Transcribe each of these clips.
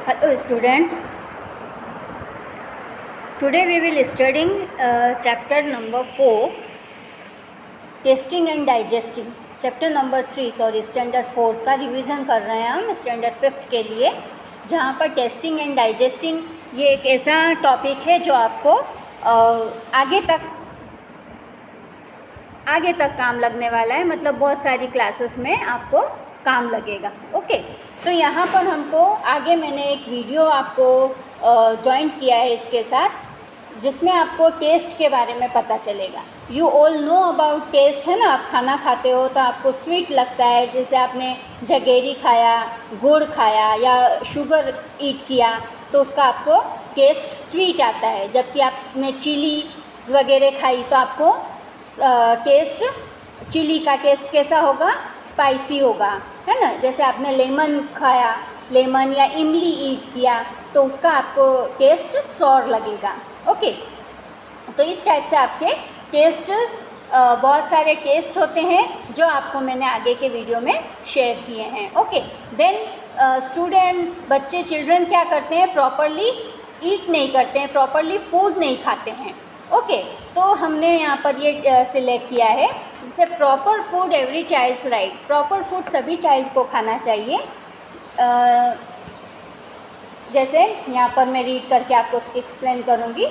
Hello students, today we will studying chapter number 4 testing and digesting. Chapter number 3 standard 4 का revision कर रहे हैं हम स्टैंडर्ड 5 के लिए, जहाँ पर टेस्टिंग एंड डाइजेस्टिंग ये एक ऐसा टॉपिक है जो आपको आगे तक काम लगने वाला है, मतलब बहुत सारी क्लासेस में आपको काम लगेगा। ओके, तो यहाँ पर हमको आगे मैंने एक वीडियो आपको ज्वाइन किया है इसके साथ, जिसमें आपको टेस्ट के बारे में पता चलेगा। You all know about test, है ना। आप खाना खाते हो तो आपको स्वीट लगता है, जैसे आपने जगेरी खाया, गुड़ खाया या शुगर ईट किया तो उसका आपको टेस्ट स्वीट आता है। जबकि आपने चिली वगैरह खाई तो आपको टेस्ट, चिली का टेस्ट कैसा होगा? स्पाइसी होगा, है ना। जैसे आपने लेमन खाया, लेमन या इमली ईट किया तो उसका आपको टेस्ट सॉर लगेगा। ओके, तो इस टाइप से आपके टेस्ट बहुत सारे टेस्ट होते हैं जो आपको मैंने आगे के वीडियो में शेयर किए हैं। ओके, देन स्टूडेंट्स, बच्चे, चिल्ड्रन क्या करते हैं? प्रॉपरली ईट नहीं करते हैं, प्रॉपरली फूड नहीं खाते हैं। ओके, तो हमने यहाँ पर ये सिलेक्ट किया है, जैसे proper food every child's right. Proper food सभी चाइल्ड को खाना चाहिए। जैसे यहाँ पर मैं रीड करके आपको एक्सप्लेन करूँगी।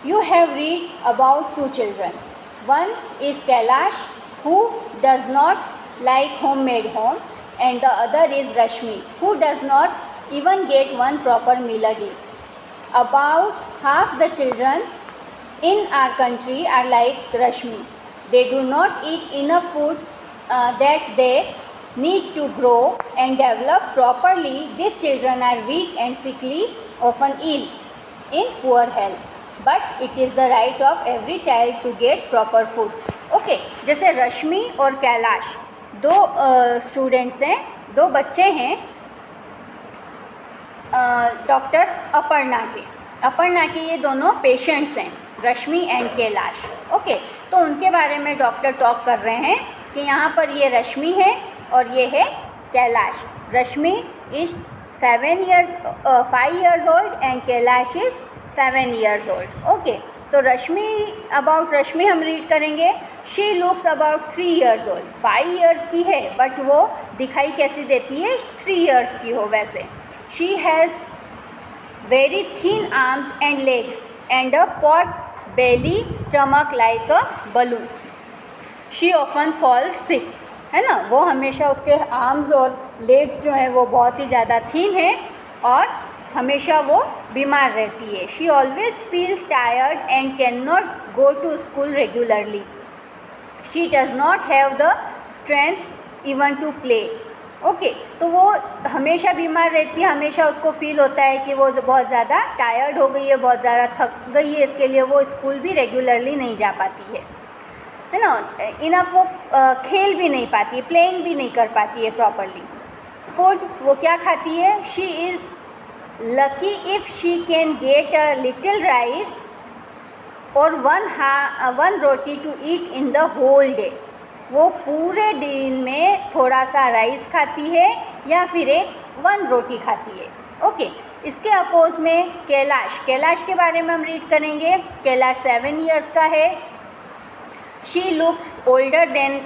You have read about 2 children, one is Kailash who does not like home made home, and the other is Rashmi who does not even get one proper meal a day. About half the children in our country are like Rashmi. They do not eat enough food that they need to grow and develop properly. These children are weak and sickly, often ill, in poor health. But it is the right of every child to get proper food. Okay, जैसे रश्मि और कैलाश दो students हैं, दो बच्चे हैं doctor Aparna के ये दोनों पेशेंट्स हैं, रश्मि एंड कैलाश। ओके, तो उनके बारे में डॉक्टर टॉक कर रहे हैं कि यहाँ पर ये रश्मि है और ये है Kailash. Rashmi is 5 years old and Kailash is 7 years old। Okay, तो अबाउट रश्मि हम रीड करेंगे। She looks about 3 years old। 5 years की है बट वो दिखाई कैसी देती है? 3 years की हो वैसे। She has very thin arms and legs and a pot belly, stomach like a balloon. She often falls sick, है ना। वो हमेशा, उसके आर्म्स और लेग्स जो हैं वो बहुत ही ज़्यादा थीन है और हमेशा वो बीमार रहती है। She always feels tired and cannot go to school regularly. She does not have the strength even to play. Okay, तो वो हमेशा बीमार रहती है, हमेशा उसको फील होता है कि वो बहुत ज़्यादा टायर्ड हो गई है, बहुत ज़्यादा थक गई है, इसके लिए वो स्कूल भी रेगुलरली नहीं जा पाती है ना। इनफ वो खेल भी नहीं पाती है, प्लेइंग भी नहीं कर पाती है प्रॉपरली। फूड वो क्या खाती है? She is lucky if she can get a little rice और one roti to eat in the whole day. वो पूरे दिन में थोड़ा सा राइस खाती है या फिर वन रोटी खाती है। ओके, इसके अपोज में कैलाश के बारे में हम रीड करेंगे। कैलाश 7 years का है। She looks older than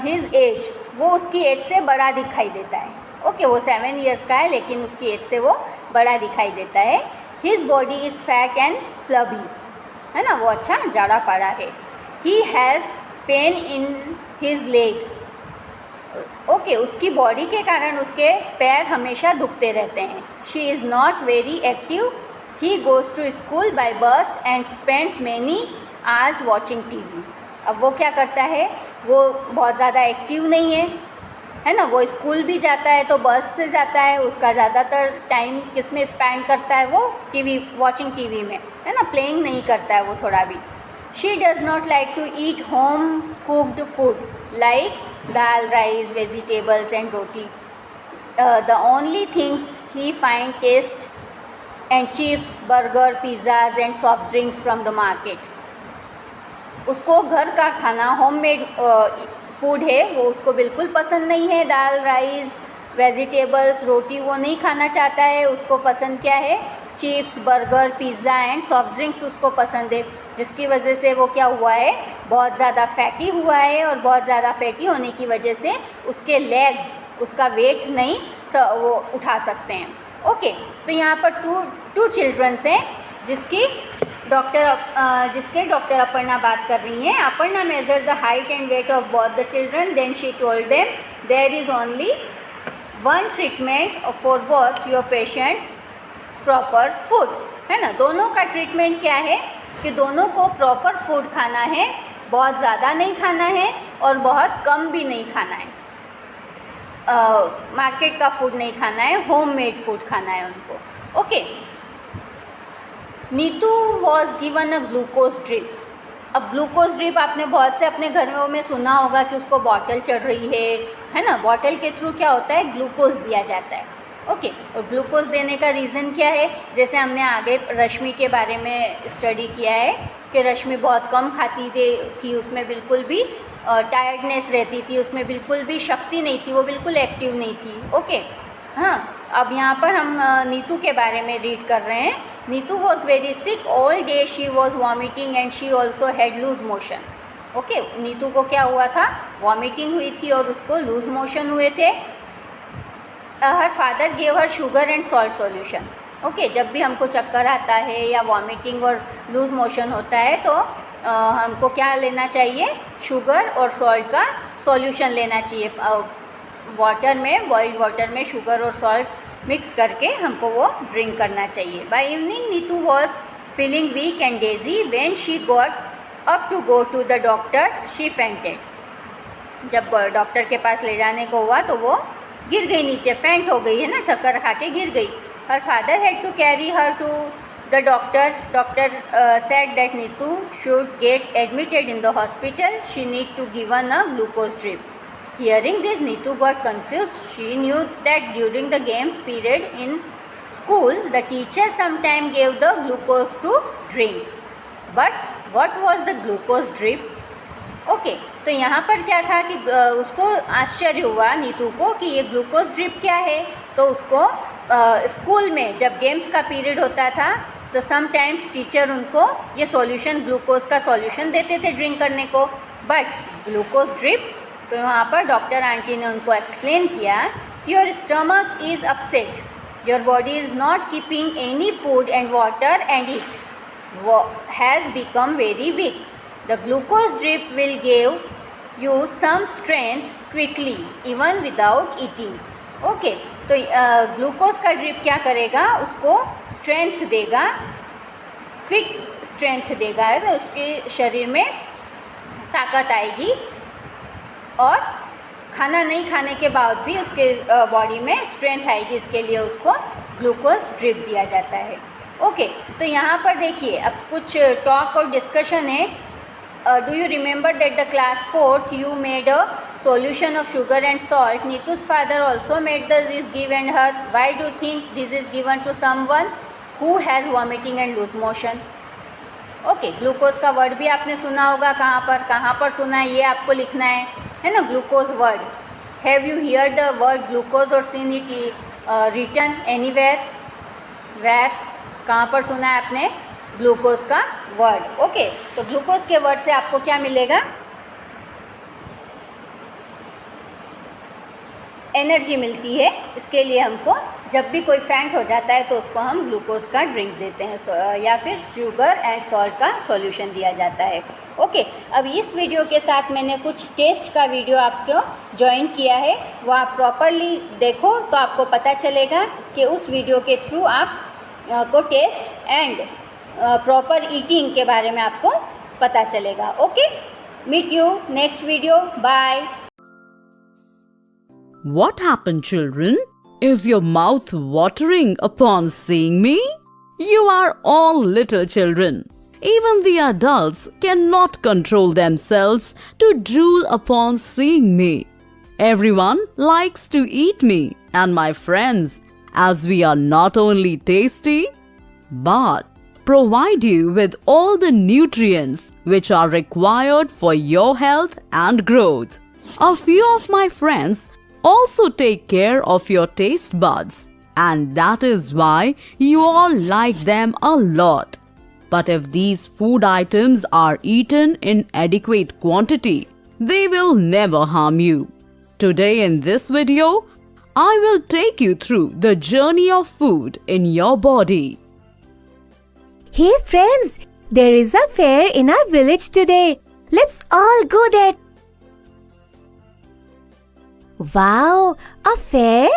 his age. वो उसकी एज से बड़ा दिखाई देता है। ओके, वो 7 years का है लेकिन उसकी एज से वो बड़ा दिखाई देता है। His body is fat and flabby, है ना, वो अच्छा जाड़ा पड़ा है। He has pain in his legs. Okay, उसकी बॉडी के कारण उसके पैर हमेशा दुखते रहते हैं। She is not very active. He goes to school by bus and spends many hours watching TV. अब वो क्या करता है? वो बहुत ज़्यादा एक्टिव नहीं है ना। वो स्कूल भी जाता है तो बस से जाता है, उसका ज़्यादातर टाइम किस में स्पेंड करता है? वो टीवी, वॉचिंग टीवी में, है ना। प्लेइंग नहीं करता है वो थोड़ा भी। She does not like to eat home cooked food like dal, rice, vegetables and roti. The only things he finds taste and chips, burger, pizzas and soft drinks from the market. उसको घर का खाना, homemade food है, वो उसको बिल्कुल पसंद नहीं है। दाल, राइस, वेजिटेबल्स, रोटी वो नहीं खाना चाहता है, उसको पसंद क्या है, chips, burger, pizza and soft drinks उसको पसंद है, जिसकी वजह से वो क्या हुआ है, बहुत ज़्यादा फैटी हुआ है, और बहुत ज़्यादा फैटी होने की वजह से उसके लेग्स, उसका वेट नहीं वो उठा सकते हैं। ओके, तो यहाँ पर टू चिल्ड्रंस हैं जिसके डॉक्टर अपर्णा बात कर रही हैं। Aparna measure the height and weight of both the children, then she told them there is only one treatment for both your patients, proper food, है ना। दोनों का ट्रीटमेंट क्या है कि दोनों को प्रॉपर फूड खाना है, बहुत ज़्यादा नहीं खाना है और बहुत कम भी नहीं खाना है, मार्केट का फूड नहीं खाना है, होममेड फूड खाना है उनको। Okay, Neetu was given a glucose drip. अब ग्लूकोज ड्रिप आपने बहुत से अपने घरों में सुना होगा कि उसको बॉटल चढ़ रही है ना। बॉटल के थ्रू क्या होता है, ग्लूकोज दिया जाता है। ओके, और ग्लूकोज देने का रीज़न क्या है, जैसे हमने आगे रश्मि के बारे में स्टडी किया है कि रश्मि बहुत कम खाती थी, उसमें बिल्कुल भी टायर्डनेस रहती थी, उसमें बिल्कुल भी शक्ति नहीं थी, वो बिल्कुल एक्टिव नहीं थी। ओके, हाँ, अब यहाँ पर हम नीतू के बारे में रीड कर रहे हैं। Neetu was very sick all day, she was vomiting and she also had loose motion. Okay, Neetu को क्या हुआ था, वॉमिटिंग हुई थी और उसको लूज मोशन हुए थे। Her father gave her sugar and salt solution. Okay, जब भी हमको चक्कर आता है या वॉमिटिंग और लूज मोशन होता है तो हमको क्या लेना चाहिए, शुगर और सॉल्ट का सॉल्यूशन लेना चाहिए। वाटर में, बॉइल्ड वाटर में शुगर और सॉल्ट मिक्स करके हमको वो ड्रिंक करना चाहिए। By evening Neetu was feeling weak and dizzy, when she got up to go to the doctor she fainted. जब डॉक्टर के पास ले जाने को हुआ तो वो गिर गई नीचे, फेंट हो गई, है ना, चक्कर खा के गिर गई। Her father had to carry her to the doctor said that Neetu should get admitted in the hospital. She need to given a glucose drip. Hearing this, Neetu got confused. She knew that during the games period in school, the teacher sometimes gave the glucose to drink. But what was the glucose drip? Okay, तो यहाँ पर क्या था कि उसको आश्चर्य हुआ नीतू को कि ये ग्लूकोज ड्रिप क्या है। तो उसको स्कूल में जब गेम्स का पीरियड होता था तो समटाइम्स टीचर उनको ये सॉल्यूशन, ग्लूकोज का सॉल्यूशन देते थे ड्रिंक करने को। बट ग्लूकोज ड्रिप, तो वहाँ पर डॉक्टर आंटी ने उनको एक्सप्लेन किया, your stomach is upset, your body is not keeping any food and water and it has become very weak. The glucose drip will give you some strength quickly even without eating. Okay, तो glucose का drip क्या करेगा, उसको strength देगा, quick strength देगा, तो उसके शरीर में ताकत आएगी और खाना नहीं खाने के बाद भी उसके बॉडी में स्ट्रेंथ आएगी। इसके लिए उसको ग्लूकोज ड्रिप दिया जाता है। ओके, तो यहाँ पर देखिए अब कुछ टॉक और डिस्कशन है। Do you remember that the class 4th you made a solution of sugar and salt? Neetu's father also made this given her. Why do you think this is given to someone who has vomiting and loose motion? Okay, glucose का word भी आपने सुना होगा, कहाँ पर सुना है ये आपको लिखना है ना, glucose word. Have you hear the word glucose और seen it written anywhere? Where, कहाँ पर सुना है आपने ग्लूकोज का वर्ड? ओके, तो ग्लूकोज के वर्ड से आपको क्या मिलेगा, एनर्जी मिलती है। इसके लिए हमको जब भी कोई फेंट हो जाता है तो उसको हम ग्लूकोज का ड्रिंक देते हैं या फिर शुगर एंड सॉल्ट का सॉल्यूशन दिया जाता है। ओके, अब इस वीडियो के साथ मैंने कुछ टेस्ट का वीडियो आपको ज्वाइन किया है, वो आप प्रॉपरली देखो तो आपको पता चलेगा कि उस वीडियो के थ्रू आप को टेस्ट एंड प्रॉपर ईटिंग के बारे में आपको पता चलेगा। Okay, meet you next video, bye. What happened, children? Is your mouth watering upon seeing me? You are all little children. Even the adults cannot control themselves to drool upon seeing me. Everyone likes to eat me and my friends, as we are not only tasty, but provide you with all the nutrients which are required for your health and growth. A few of my friends also take care of your taste buds, and that is why you all like them a lot. But if these food items are eaten in adequate quantity, they will never harm you. Today in this video, I will take you through the journey of food in your body. Hey friends, there is a fair in our village today. Let's all go there. Wow, a fair?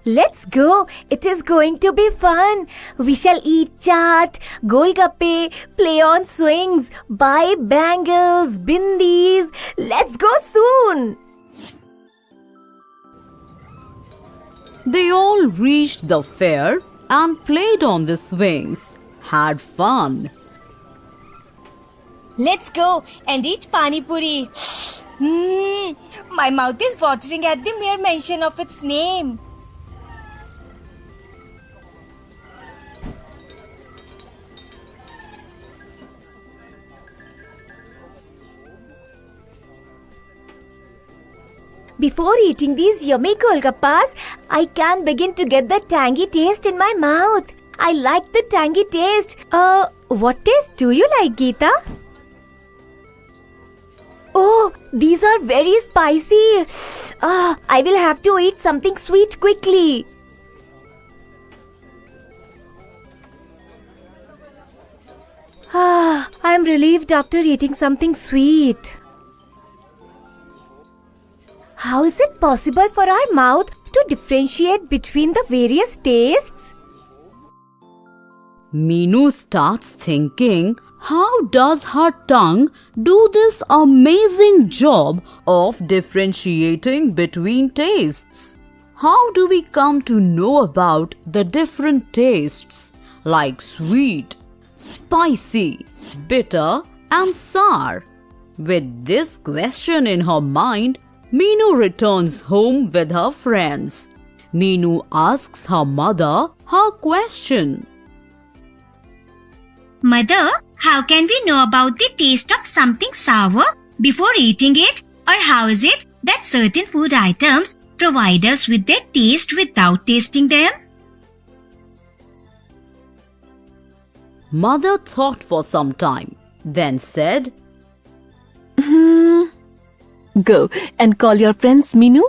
Let's go. It is going to be fun. We shall eat chaat, golgappe, play on swings, buy bangles, bindis. Let's go soon. They all reached the fair and played on the swings, had fun. Let's go and eat pani puri. My mouth is watering at the mere mention of its name. Before eating these yummy golgappas, I can begin to get the tangy taste in my mouth. I like the tangy taste. What taste do you like, Geeta? Oh, these are very spicy. I will have to eat something sweet quickly. I am relieved after eating something sweet. How is it possible for our mouth to differentiate between the various tastes? Meenu starts thinking, how does her tongue do this amazing job of differentiating between tastes? How do we come to know about the different tastes like sweet, spicy, bitter and sour? With this question in her mind, Meenu returns home with her friends. Meenu asks her mother her question. Mother, how can we know about the taste of something sour before eating it? Or how is it that certain food items provide us with their taste without tasting them? Mother thought for some time, then said, Go and call your friends, Meenu.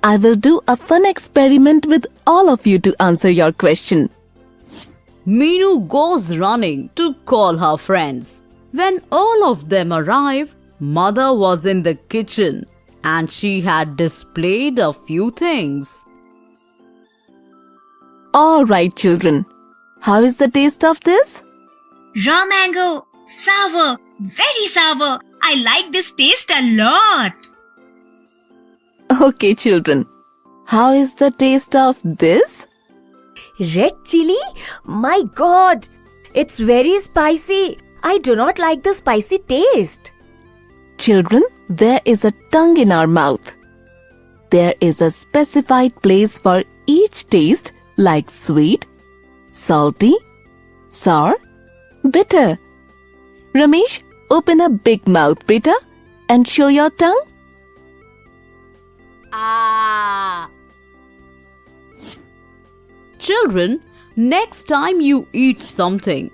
I will do a fun experiment with all of you to answer your question. Meenu goes running to call her friends. When all of them arrive, Mother was in the kitchen and she had displayed a few things. All right, children. How is the taste of this? Raw mango, sour, very sour. I like this taste a lot. Okay, children. How is the taste of this? Red chili? My God! It's very spicy. I do not like the spicy taste. Children, there is a tongue in our mouth. There is a specified place for each taste like sweet, salty, sour, bitter. Ramesh, open a big mouth, beta, and show your tongue. Ah! Children, next time you eat something,